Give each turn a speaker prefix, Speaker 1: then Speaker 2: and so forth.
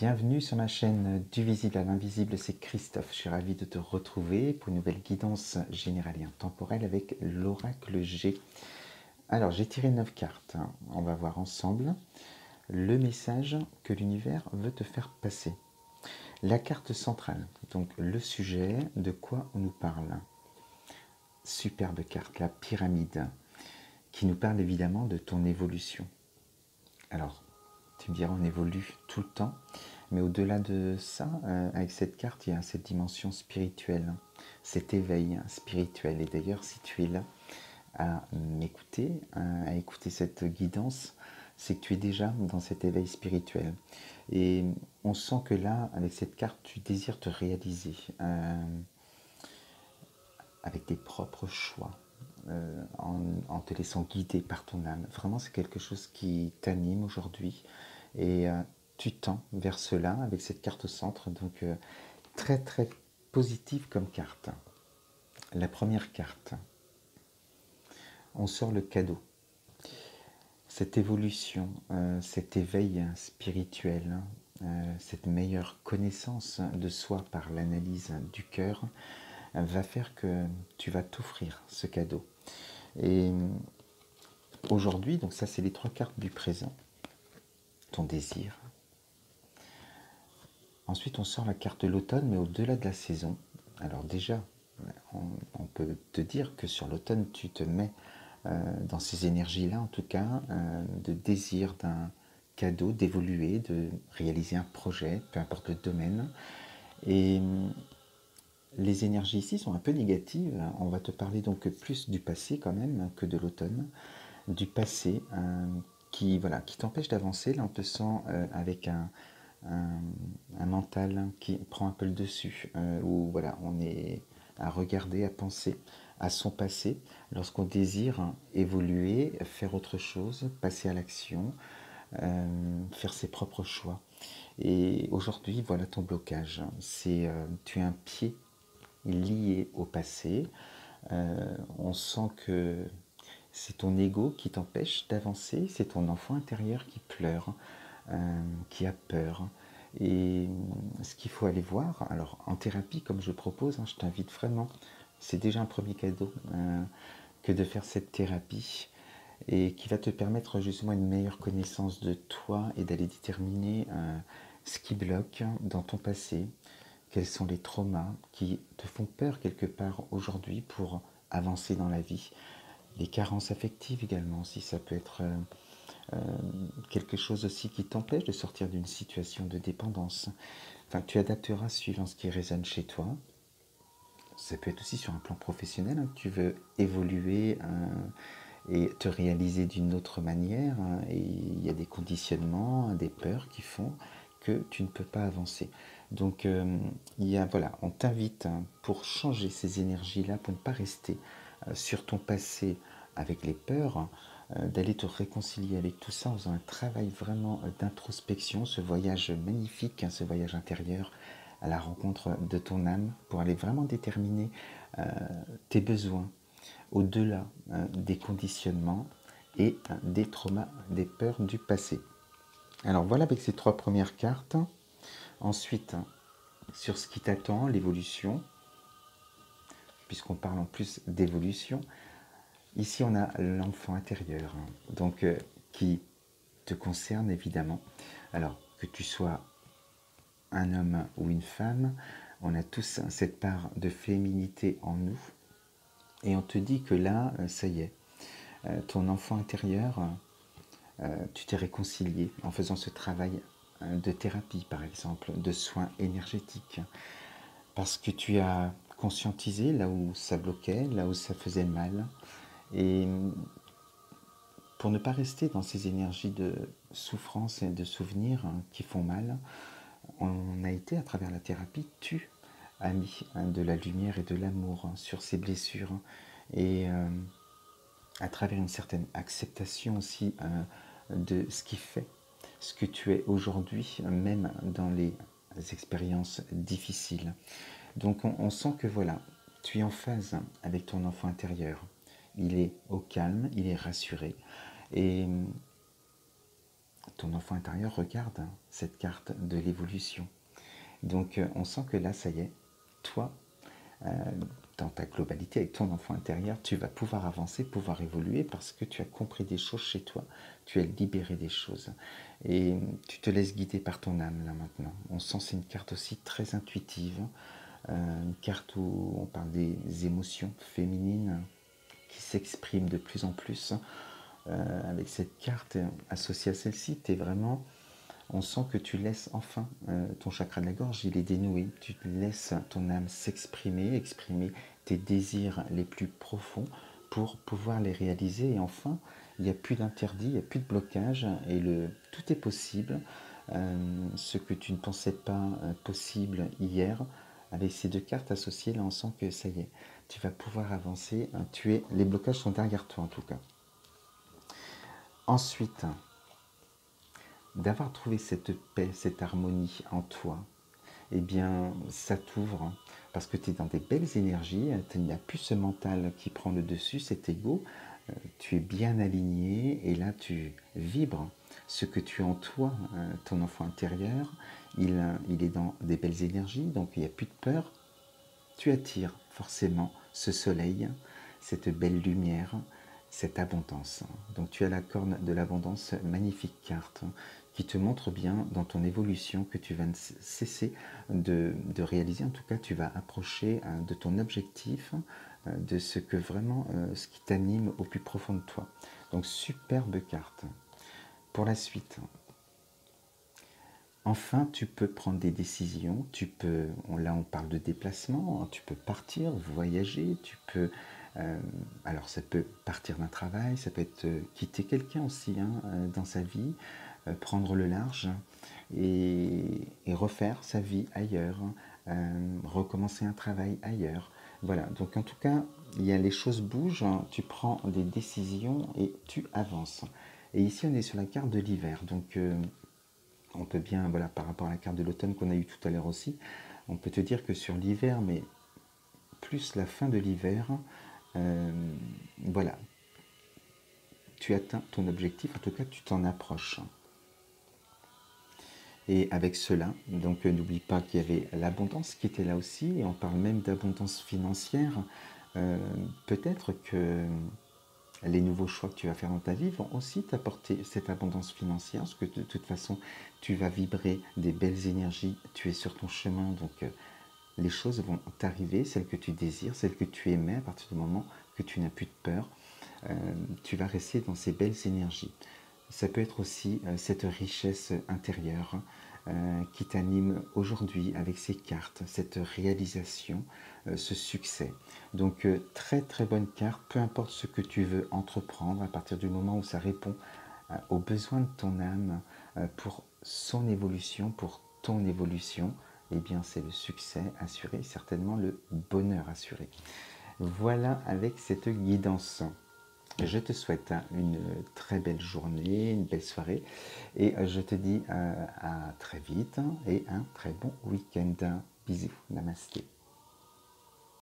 Speaker 1: Bienvenue sur ma chaîne Du visible à l'invisible, c'est Christophe. Je suis ravi de te retrouver pour une nouvelle guidance générale et intemporelle avec l'oracle G. Alors, j'ai tiré 9 cartes. On va voir ensemble le message que l'univers veut te faire passer. La carte centrale, donc le sujet, de quoi on nous parle. Superbe carte, la pyramide, qui nous parle évidemment de ton évolution. Alors, tu me diras, on évolue tout le temps. Mais au-delà de ça, avec cette carte, il y a cette dimension spirituelle, cet éveil spirituel. Et d'ailleurs, si tu es là à m'écouter, à écouter cette guidance, c'est que tu es déjà dans cet éveil spirituel. Et on sent que là, avec cette carte, tu désires te réaliser avec tes propres choix, en te laissant guider par ton âme. Vraiment, c'est quelque chose qui t'anime aujourd'hui. Et tu tends vers cela avec cette carte au centre. Donc, très très positive comme carte. La première carte, on sort le cadeau. Cette évolution, cet éveil spirituel, cette meilleure connaissance de soi par l'analyse du cœur va faire que tu vas t'offrir ce cadeau. Et aujourd'hui, donc ça c'est les 3 cartes du présent, ton désir. Ensuite on sort la carte de l'automne, mais au-delà de la saison. Alors déjà, on peut te dire que sur l'automne, tu te mets dans ces énergies-là, en tout cas, de désir d'un cadeau, d'évoluer, de réaliser un projet, peu importe le domaine. Et les énergies ici sont un peu négatives. On va te parler donc plus du passé quand même que de l'automne. Du passé qui, voilà, qui t'empêche d'avancer. Là, on te sent avec un mental qui prend un peu le dessus, où voilà, on est à regarder, à penser à son passé, lorsqu'on désire évoluer, faire autre chose, passer à l'action, faire ses propres choix. Et aujourd'hui, voilà ton blocage. C'est tu as un pied lié au passé. On sent que c'est ton ego qui t'empêche d'avancer, c'est ton enfant intérieur qui pleure, qui a peur. Et ce qu'il faut aller voir, alors en thérapie, comme je propose, je t'invite vraiment, c'est déjà un premier cadeau que de faire cette thérapie et qui va te permettre justement une meilleure connaissance de toi et d'aller déterminer ce qui bloque dans ton passé, quels sont les traumas qui te font peur quelque part aujourd'hui pour avancer dans la vie. Les carences affectives également, si ça peut être quelque chose aussi qui t'empêche de sortir d'une situation de dépendance. Enfin, tu adapteras suivant ce qui résonne chez toi. Ça peut être aussi sur un plan professionnel, que tu veux évoluer et te réaliser d'une autre manière. Et il y a des conditionnements, des peurs qui font que tu ne peux pas avancer. Donc, voilà, on t'invite pour changer ces énergies-là, pour ne pas rester sur ton passé avec les peurs, d'aller te réconcilier avec tout ça en faisant un travail vraiment d'introspection, ce voyage magnifique, ce voyage intérieur à la rencontre de ton âme pour aller vraiment déterminer tes besoins au-delà des conditionnements et des traumas, des peurs du passé. Alors voilà avec ces 3 premières cartes. Ensuite, sur ce qui t'attend, l'évolution, puisqu'on parle en plus d'évolution. Ici, on a l'enfant intérieur, donc qui te concerne évidemment. Alors, que tu sois un homme ou une femme, on a tous cette part de féminité en nous. Et on te dit que là, ça y est, ton enfant intérieur, tu t'es réconcilié en faisant ce travail de thérapie, par exemple, de soins énergétiques. Parce que tu as conscientisé là où ça bloquait, là où ça faisait mal. Et pour ne pas rester dans ces énergies de souffrance et de souvenirs qui font mal, on a été à travers la thérapie, tu as mis de la lumière et de l'amour sur ces blessures. Et à travers une certaine acceptation aussi de ce qui fait ce que tu es aujourd'hui, même dans les expériences difficiles. Donc on sent que voilà, tu es en phase avec ton enfant intérieur. Il est au calme, il est rassuré. Et ton enfant intérieur regarde cette carte de l'évolution. Donc on sent que là, ça y est, toi, euh, dans ta globalité, avec ton enfant intérieur, tu vas pouvoir avancer, pouvoir évoluer parce que tu as compris des choses chez toi, tu as libéré des choses. Et tu te laisses guider par ton âme là maintenant. On sent que c'est une carte aussi très intuitive, une carte où on parle des émotions féminines qui s'expriment de plus en plus. Avec cette carte associée à celle-ci, tu es vraiment... On sent que tu laisses enfin ton chakra de la gorge, il est dénoué. Tu laisses ton âme s'exprimer, exprimer tes désirs les plus profonds pour pouvoir les réaliser. Et enfin, il n'y a plus d'interdit, il n'y a plus de blocage et tout est possible. Ce que tu ne pensais pas possible hier, avec ces deux cartes associées, là on sent que ça y est, tu vas pouvoir avancer. Les blocages sont derrière toi en tout cas. Ensuite, d'avoir trouvé cette paix, cette harmonie en toi, eh bien, ça t'ouvre parce que tu es dans des belles énergies, il n'y a plus ce mental qui prend le dessus, cet ego, tu es bien aligné et là tu vibres ce que tu as en toi, ton enfant intérieur, il est dans des belles énergies, donc il n'y a plus de peur, tu attires forcément ce soleil, cette belle lumière, cette abondance. Donc tu as la corne de l'abondance, magnifique carte qui te montre bien dans ton évolution que tu vas cesser de réaliser. En tout cas, tu vas approcher de ton objectif, de ce que vraiment, ce qui t'anime au plus profond de toi. Donc superbe carte. Pour la suite, enfin, tu peux prendre des décisions, là on parle de déplacement, tu peux partir, voyager, alors ça peut partir d'un travail, ça peut être quitter quelqu'un aussi dans sa vie, prendre le large et refaire sa vie ailleurs, recommencer un travail ailleurs. Voilà, donc en tout cas, les choses bougent, tu prends des décisions et tu avances. Et ici on est sur la carte de l'hiver, donc on peut bien, voilà, par rapport à la carte de l'automne qu'on a eue tout à l'heure aussi, on peut te dire que sur l'hiver, mais plus la fin de l'hiver, voilà, tu atteins ton objectif, en tout cas tu t'en approches. Et avec cela, donc n'oublie pas qu'il y avait l'abondance qui était là aussi, et on parle même d'abondance financière. Peut-être que les nouveaux choix que tu vas faire dans ta vie vont aussi t'apporter cette abondance financière, parce que de toute façon, tu vas vibrer des belles énergies, tu es sur ton chemin, donc les choses vont t'arriver, celles que tu désires, celles que tu aimais, à partir du moment que tu n'as plus de peur, tu vas rester dans ces belles énergies. Ça peut être aussi cette richesse intérieure qui t'anime aujourd'hui avec ces cartes, cette réalisation, ce succès. Donc très très bonne carte, peu importe ce que tu veux entreprendre, à partir du moment où ça répond aux besoins de ton âme pour son évolution, pour ton évolution, eh bien c'est le succès assuré, certainement le bonheur assuré. Voilà avec cette guidance. Je te souhaite une très belle journée, une belle soirée et je te dis à très vite et un très bon week-end. Bisous, namasté.